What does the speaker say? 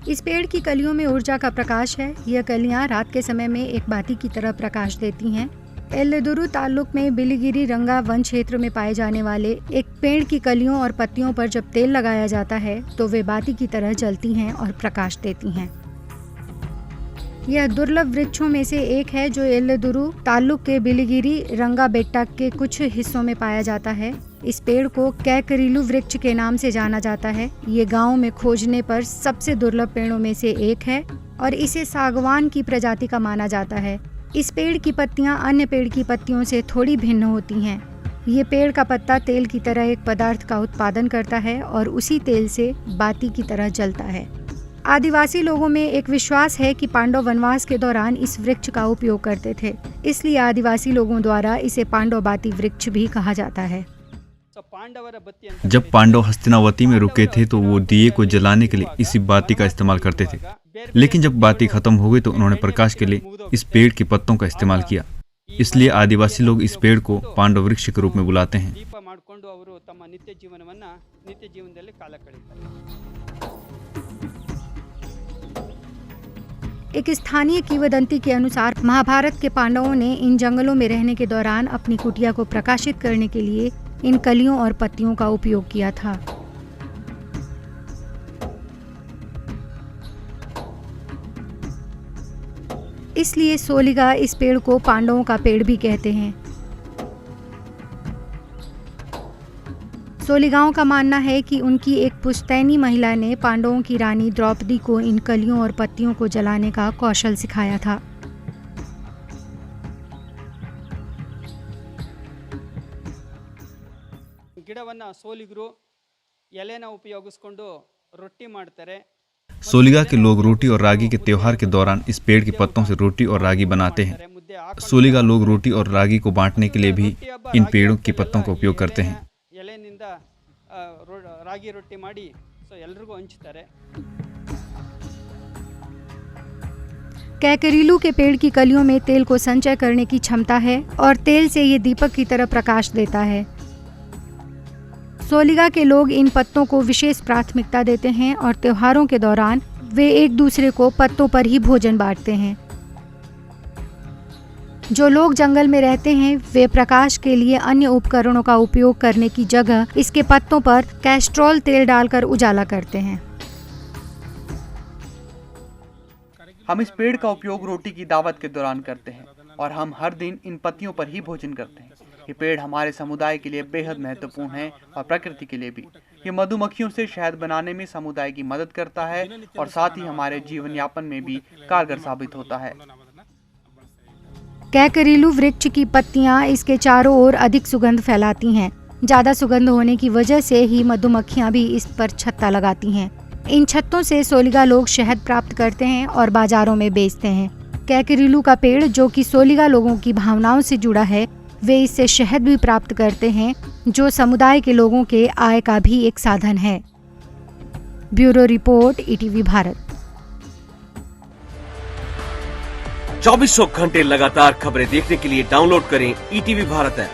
इस पेड़ की कलियों में ऊर्जा का प्रकाश है। यह कलियां रात के समय में एक बाती की तरह प्रकाश देती हैं। येल्लुदुरु ताल्लुक में बिलिगिरी रंगा वन क्षेत्र में पाए जाने वाले एक पेड़ की कलियों और पत्तियों पर जब तेल लगाया जाता है तो वे बाती की तरह जलती हैं और प्रकाश देती हैं। यह दुर्लभ वृक्षों में से एक है जो येल्लुदुरु ताल्लुक के बिलिगिरी रंगा बेट्टा के कुछ हिस्सों में पाया जाता है। इस पेड़ को कैकरीलू वृक्ष के नाम से जाना जाता है। ये गांव में खोजने पर सबसे दुर्लभ पेड़ों में से एक है और इसे सागवान की प्रजाति का माना जाता है। इस पेड़ की पत्तियां अन्य पेड़ की पत्तियों से थोड़ी भिन्न होती हैं। ये पेड़ का पत्ता तेल की तरह एक पदार्थ का उत्पादन करता है और उसी तेल से बाती की तरह जलता है। आदिवासी लोगों में एक विश्वास है कि पांडव वनवास के दौरान इस वृक्ष का उपयोग करते थे, इसलिए आदिवासी लोगों द्वारा इसे पांडव बाती वृक्ष भी कहा जाता है। जब पांडव हस्तिनावती में रुके थे तो वो दिए को जलाने के लिए इसी बाती का इस्तेमाल करते थे, लेकिन जब बाती खत्म हो गई तो उन्होंने प्रकाश के लिए इस पेड़ के पत्तों का इस्तेमाल किया। इसलिए आदिवासी लोग इस पेड़ को पांडव वृक्ष के रूप में बुलाते हैं। एक स्थानीय किंवदंती के अनुसार महाभारत के पांडवों ने इन जंगलों में रहने के दौरान अपनी कुटिया को प्रकाशित करने के लिए इन कलियों और पत्तियों का उपयोग किया था। इसलिए सोलिगा इस पेड़ को पांडवों का पेड़ भी कहते हैं। सोलिगाओं का मानना है कि उनकी एक पुश्तैनी महिला ने पांडवों की रानी द्रौपदी को इन कलियों और पत्तियों को जलाने का कौशल सिखाया था। सोलिगा के लोग रोटी और रागी के त्योहार के दौरान इस पेड़ के पत्तों से रोटी और रागी बनाते हैं। सोलिगा लोग रोटी और रागी को बांटने के लिए भी इन पेड़ों के पत्तों का उपयोग करते हैं। कैकरीलू के पेड़ की कलियों में तेल को संचय करने की क्षमता है और तेल से ये दीपक की तरह प्रकाश देता है। सोलिगा के लोग इन पत्तों को विशेष प्राथमिकता देते हैं और त्योहारों के दौरान वे एक दूसरे को पत्तों पर ही भोजन बांटते हैं। जो लोग जंगल में रहते हैं वे प्रकाश के लिए अन्य उपकरणों का उपयोग करने की जगह इसके पत्तों पर कैस्ट्रोल तेल डालकर उजाला करते हैं। हम इस पेड़ का उपयोग रोटी की दावत के दौरान करते हैं और हम हर दिन इन पत्तियों पर ही भोजन करते हैं। ये पेड़ हमारे समुदाय के लिए बेहद महत्वपूर्ण है और प्रकृति के लिए भी। ये मधुमक्खियों से शहद बनाने में समुदाय की मदद करता है और साथ ही हमारे जीवन यापन में भी कारगर साबित होता है। कैकरीलू वृक्ष की पत्तियां इसके चारों ओर अधिक सुगंध फैलाती हैं। ज्यादा सुगंध होने की वजह से ही मधुमक्खियां भी इस पर छत्ता लगाती हैं। इन छत्तों से सोलिगा लोग शहद प्राप्त करते हैं और बाजारों में बेचते हैं। कैकरीलू का पेड़ जो कि सोलिगा लोगों की भावनाओं से जुड़ा है, वे इससे शहद भी प्राप्त करते हैं जो समुदाय के लोगों के आय का भी एक साधन है। Bureau report, ETV Bharat. 24 घंटे लगातार खबरें देखने के लिए डाउनलोड करें ईटीवी भारत ऐप।